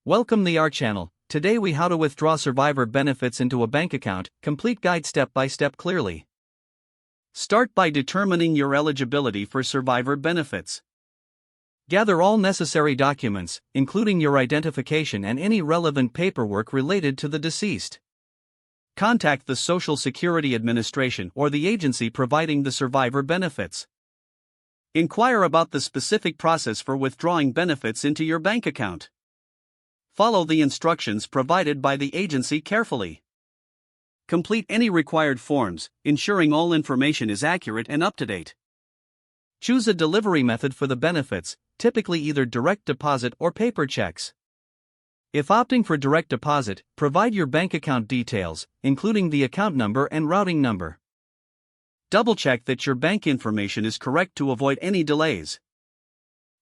Welcome to our channel. Today we how to withdraw survivor benefits into a bank account, complete guide step by step clearly. Start by determining your eligibility for survivor benefits. Gather all necessary documents, including your identification and any relevant paperwork related to the deceased. Contact the Social Security Administration or the agency providing the survivor benefits. Inquire about the specific process for withdrawing benefits into your bank account. Follow the instructions provided by the agency carefully. Complete any required forms, ensuring all information is accurate and up to date. Choose a delivery method for the benefits, typically either direct deposit or paper checks. If opting for direct deposit, provide your bank account details, including the account number and routing number. Double-check that your bank information is correct to avoid any delays.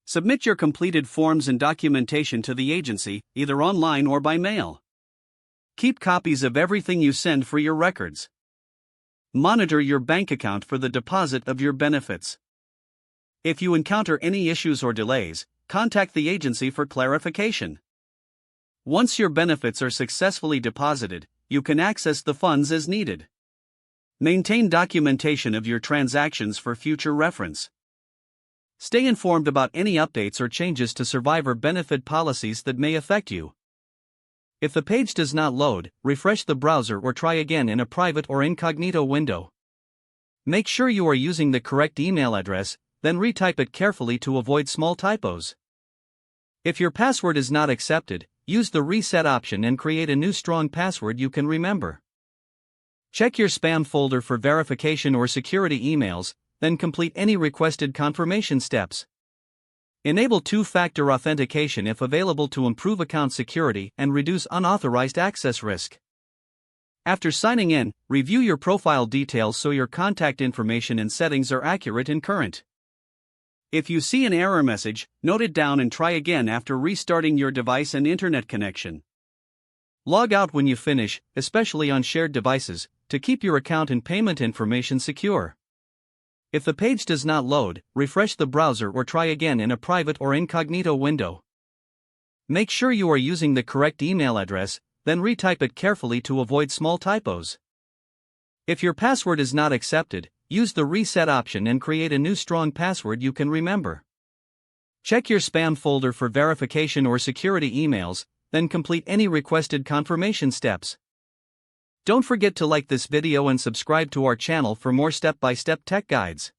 Submit your completed forms and documentation to the agency, either online or by mail. Keep copies of everything you send for your records. Monitor your bank account for the deposit of your benefits. If you encounter any issues or delays, contact the agency for clarification. Once your benefits are successfully deposited, you can access the funds as needed. Maintain documentation of your transactions for future reference. Stay informed about any updates or changes to survivor benefit policies that may affect you. If the page does not load, refresh the browser or try again in a private or incognito window. Make sure you are using the correct email address, then retype it carefully to avoid small typos. If your password is not accepted, use the reset option and create a new strong password you can remember. Check your spam folder for verification or security emails, then complete any requested confirmation steps. Enable two-factor authentication if available to improve account security and reduce unauthorized access risk. After signing in, review your profile details so your contact information and settings are accurate and current. If you see an error message, note it down and try again after restarting your device and internet connection. Log out when you finish, especially on shared devices, to keep your account and payment information secure. If the page does not load, refresh the browser or try again in a private or incognito window. Make sure you are using the correct email address, then retype it carefully to avoid small typos. If your password is not accepted, use the reset option and create a new strong password you can remember. Check your spam folder for verification or security emails, then complete any requested confirmation steps. Don't forget to like this video and subscribe to our channel for more step-by-step tech guides.